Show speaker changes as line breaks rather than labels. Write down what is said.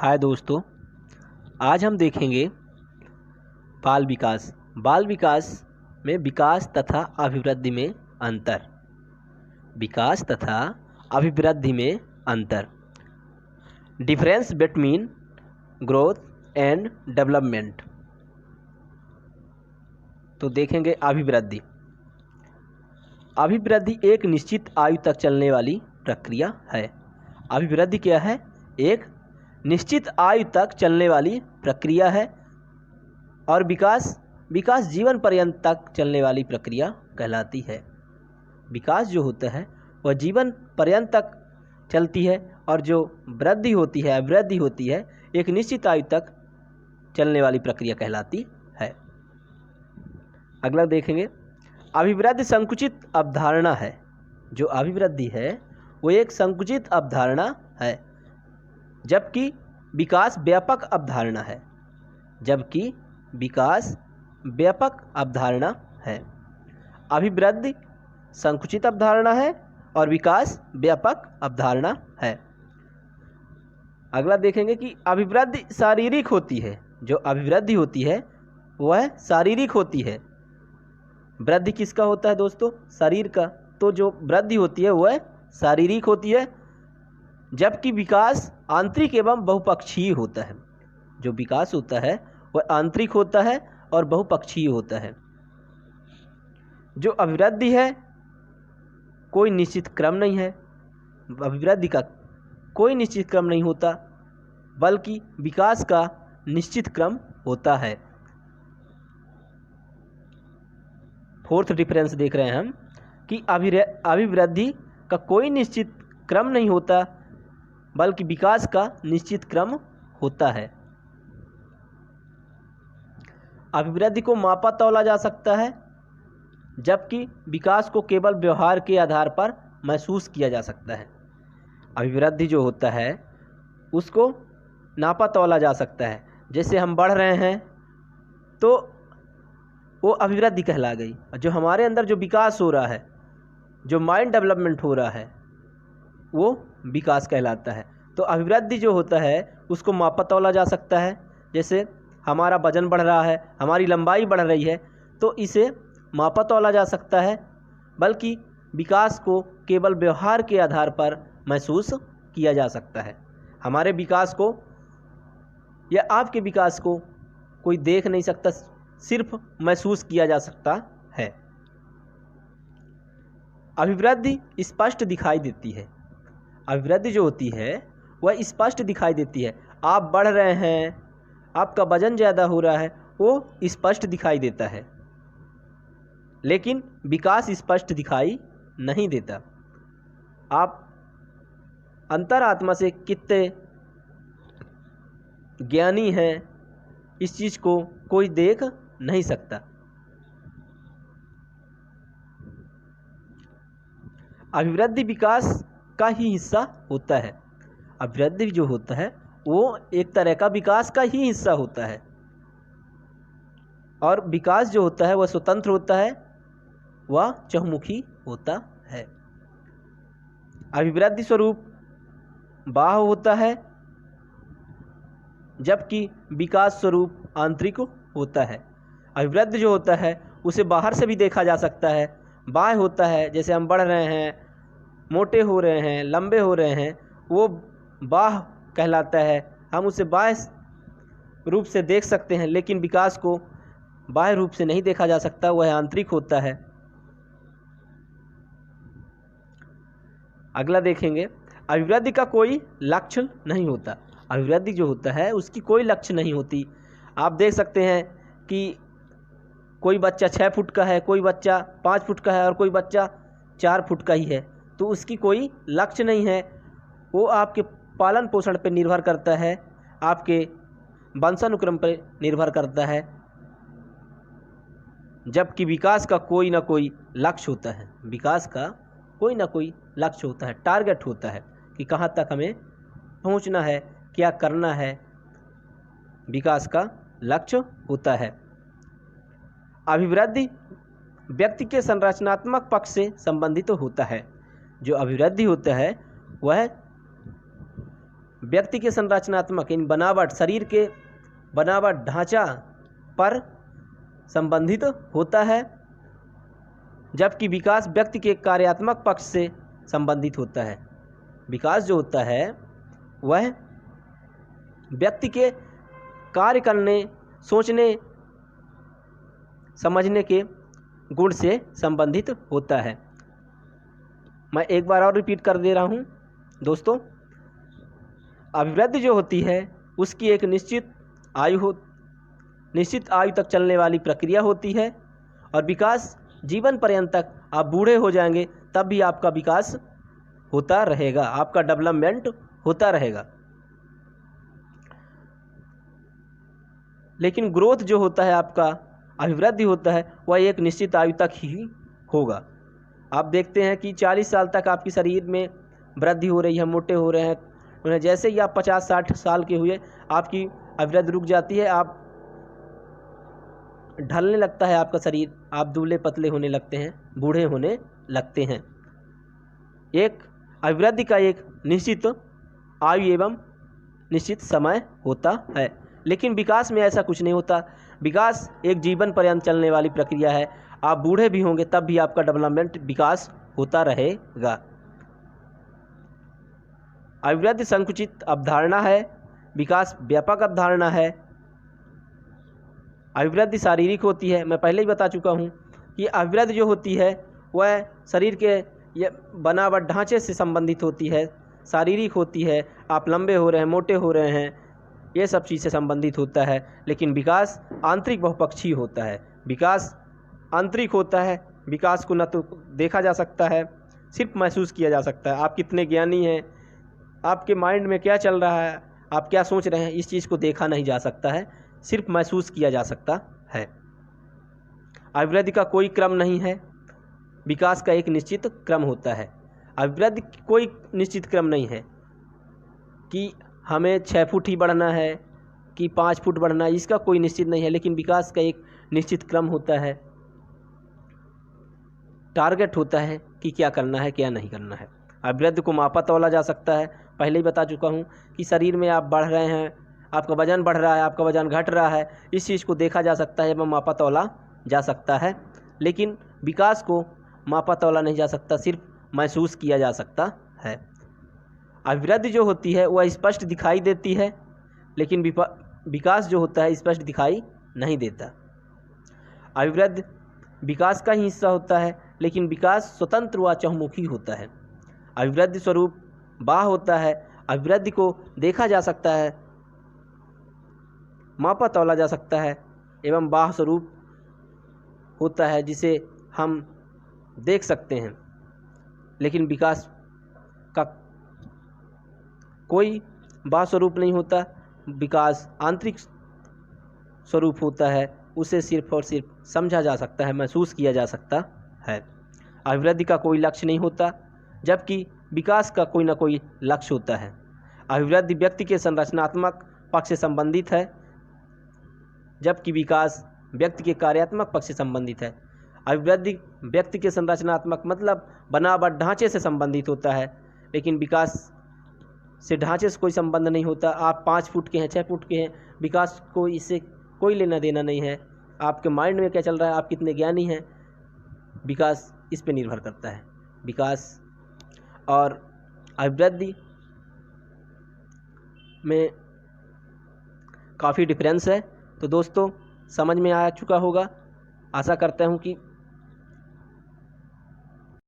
हाय दोस्तों, आज हम देखेंगे बाल विकास। बाल विकास में विकास तथा अभिवृद्धि में अंतर। विकास तथा अभिवृद्धि में अंतर। Difference between growth and development. तो देखेंगे अभिवृद्धि। अभिवृद्धि एक निश्चित आयु तक चलने वाली प्रक्रिया है। अभिवृद्धि क्या है? एक निश्चित आयु तक चलने वाली प्रक्रिया है। और विकास जीवन पर्यंत तक चलने वाली प्रक्रिया कहलाती है। विकास जो होता है वह जीवन पर्यंत तक चलती है, और जो वृद्धि होती है, अभिवृद्धि होती है, एक निश्चित आयु तक चलने वाली प्रक्रिया कहलाती है। अगला देखेंगे, अभिवृद्धि संकुचित अवधारणा है। जो अभिवृद्धि है वो एक संकुचित अवधारणा है, जबकि विकास व्यापक अवधारणा है। जबकि विकास व्यापक अवधारणा है। अभिवृद्धि संकुचित अवधारणा है और विकास व्यापक अवधारणा है। अगला देखेंगे कि अभिवृद्धि शारीरिक होती है। जो अभिवृद्धि होती है वह शारीरिक होती है। वृद्धि किसका होता है दोस्तों? शरीर का। तो जो वृद्धि होती है वह शारीरिक होती है, जबकि विकास आंतरिक एवं बहुपक्षीय होता है। जो विकास होता है वह आंतरिक होता है और बहुपक्षीय होता है। जो अभिवृद्धि है कोई निश्चित क्रम नहीं है। अभिवृद्धि का कोई निश्चित क्रम नहीं होता, बल्कि विकास का निश्चित क्रम होता है। फोर्थ डिफरेंस देख रहे हैं हम कि अभिवृद्धि का कोई निश्चित क्रम नहीं होता, बल्कि विकास का निश्चित क्रम होता है। अभिवृद्धि को मापा तौला जा सकता है, जबकि विकास को केवल व्यवहार के आधार पर महसूस किया जा सकता है। अभिवृद्धि जो होता है उसको नापा तौला जा सकता है। जैसे हम बढ़ रहे हैं तो वो अभिवृद्धि कहला गई। जो हमारे अंदर जो विकास हो रहा है, जो माइंड डेवलपमेंट हो रहा है, वो विकास कहलाता है। तो अभिवृद्धि जो होता है उसको मापा तौला जा सकता है। जैसे हमारा वजन बढ़ रहा है, हमारी लंबाई बढ़ रही है, तो इसे मापा तौला जा सकता है। बल्कि विकास को केवल व्यवहार के आधार पर महसूस किया जा सकता है। हमारे विकास को या आपके विकास को कोई देख नहीं सकता, सिर्फ महसूस किया जा सकता है। अभिवृद्धि स्पष्ट दिखाई देती है। अभिवृद्धि जो होती है वह स्पष्ट दिखाई देती है। आप बढ़ रहे हैं, आपका वजन ज़्यादा हो रहा है, वो स्पष्ट दिखाई देता है। लेकिन विकास स्पष्ट दिखाई नहीं देता। आप अंतरात्मा से कितने ज्ञानी हैं, इस चीज़ को कोई देख नहीं सकता। अभिवृद्धि विकास का ही हिस्सा होता है। अभिवृद्धि जो होता है वो एक तरह का विकास का ही हिस्सा होता है। और विकास जो होता है वह स्वतंत्र होता है, वह चहुमुखी होता है। अभिवृद्धि स्वरूप बाह्य होता है, जबकि विकास स्वरूप आंतरिक होता है। अभिवृद्धि जो होता है उसे बाहर से भी देखा जा सकता है। बाह्य होता है, जैसे हम बढ़ रहे हैं, मोटे हो रहे हैं, लंबे हो रहे हैं, वो बाह्य कहलाता है। हम उसे बाह्य रूप से देख सकते हैं, लेकिन विकास को बाह्य रूप से नहीं देखा जा सकता, वह आंतरिक होता है। अगला देखेंगे, अभिवृद्धि का कोई लक्ष्य नहीं होता। अभिवृद्धि जो होता है उसकी कोई लक्ष्य नहीं होती। आप देख सकते हैं कि कोई बच्चा 6 फुट का है, कोई बच्चा 5 फुट का है, और कोई बच्चा 4 फुट का ही है, तो उसकी कोई लक्ष्य नहीं है। वो आपके पालन पोषण पर निर्भर करता है, आपके वंशानुक्रम पर निर्भर करता है। जबकि विकास का कोई ना कोई लक्ष्य होता है। विकास का कोई ना कोई लक्ष्य होता है, टारगेट होता है कि कहाँ तक हमें पहुँचना है, क्या करना है। विकास का लक्ष्य होता है। अभिवृद्धि व्यक्ति के संरचनात्मक पक्ष से संबंधित होता है। जो अभिवृद्धि होता है वह व्यक्ति के संरचनात्मक यानी बनावट, शरीर के बनावट, ढांचा पर संबंधित होता है, जबकि विकास व्यक्ति के कार्यात्मक पक्ष से संबंधित होता है। विकास जो होता है वह व्यक्ति के कार्य करने, सोचने, समझने के गुण से संबंधित होता है। मैं एक बार और रिपीट कर दे रहा हूँ दोस्तों, अभिवृद्धि जो होती है उसकी एक निश्चित आयु तक चलने वाली प्रक्रिया होती है, और विकास जीवन पर्यंत तक, आप बूढ़े हो जाएंगे तब भी आपका विकास होता रहेगा, आपका डेवलपमेंट होता रहेगा। लेकिन ग्रोथ जो होता है, आपका अभिवृद्धि होता है, वह एक निश्चित आयु तक ही होगा। आप देखते हैं कि 40 साल तक आपके शरीर में वृद्धि हो रही है, मोटे हो रहे हैं, उन्हें जैसे ही आप 50-60 साल के हुए आपकी अभिवृद्धि रुक जाती है, आप ढलने लगता है आपका शरीर, आप दुबले पतले होने लगते हैं, बूढ़े होने लगते हैं। एक अभिवृद्धि का एक निश्चित आयु एवं निश्चित समय होता है, लेकिन विकास में ऐसा कुछ नहीं होता। विकास एक जीवन पर्यंत चलने वाली प्रक्रिया है। आप बूढ़े भी होंगे तब भी आपका डेवलपमेंट, विकास होता रहेगा। अभिवृद्धि संकुचित अवधारणा है, विकास व्यापक अवधारणा है। अभिवृद्धि शारीरिक होती है, मैं पहले ही बता चुका हूँ कि अभिवृद्धि जो होती है वह शरीर के बनावट, ढांचे से संबंधित होती है, शारीरिक होती है। आप लंबे हो रहे हैं, मोटे हो रहे हैं, ये सब चीज़ से संबंधित होता है। लेकिन विकास आंतरिक बहुपक्षीय होता है। विकास आंतरिक होता है। विकास को न तो देखा जा सकता है, सिर्फ महसूस किया जा सकता है। आप कितने ज्ञानी हैं, आपके माइंड में क्या चल रहा है, आप क्या सोच रहे हैं, इस चीज़ को देखा नहीं जा सकता है, सिर्फ महसूस किया जा सकता है। अभिवृद्धि का कोई क्रम नहीं है, विकास का एक निश्चित क्रम होता है। अभिवृद्धि कोई निश्चित क्रम नहीं है कि हमें 6 फुट ही बढ़ना है कि 5 फुट बढ़ना है, इसका कोई निश्चित नहीं है। लेकिन विकास का एक निश्चित क्रम होता है, टारगेट होता है कि क्या करना है, क्या नहीं करना है। अभिवृद्धि को मापा तौला जा सकता है, पहले ही बता चुका हूँ कि शरीर में आप बढ़ रहे हैं, आपका वजन बढ़ रहा है, आपका वजन घट रहा है, इस चीज़ को देखा जा सकता है एवं मापा तौला जा सकता है। लेकिन विकास को मापा तौला नहीं जा सकता, सिर्फ महसूस किया जा सकता है। अभिवृद्धि जो होती है वह स्पष्ट दिखाई देती है, लेकिन विकास जो होता है स्पष्ट दिखाई नहीं देता। अभिवृद्धि विकास का ही हिस्सा होता है, लेकिन विकास स्वतंत्र व चहुमुखी होता है। अभिवृद्धि स्वरूप बाह होता है। अभिवृद्धि को देखा जा सकता है, मापा तौला जा सकता है, एवं बाह स्वरूप होता है जिसे हम देख सकते हैं। लेकिन विकास का कोई बाह्य स्वरूप नहीं होता, विकास आंतरिक स्वरूप होता है, उसे सिर्फ और सिर्फ समझा जा सकता है, महसूस किया जा सकता है। अभिवृद्धि का कोई लक्ष्य नहीं होता, जबकि विकास का कोई ना कोई लक्ष्य होता है। अभिवृद्धि व्यक्ति के संरचनात्मक पक्ष से संबंधित है, जबकि विकास व्यक्ति के कार्यात्मक पक्ष से संबंधित है। अभिवृद्धि व्यक्ति के संरचनात्मक मतलब बनावट, ढांचे से संबंधित होता है, लेकिन विकास से ढांचे से कोई संबंध नहीं होता। आप 5 फुट के हैं, 6 फुट के हैं, विकास को इससे कोई लेना देना नहीं है। आपके माइंड में क्या चल रहा है, आप कितने ज्ञानी हैं, विकास इस पे निर्भर करता है। विकास और अभिवृद्धि में काफ़ी डिफरेंस है। तो दोस्तों समझ में आ चुका होगा, आशा करता हूँ कि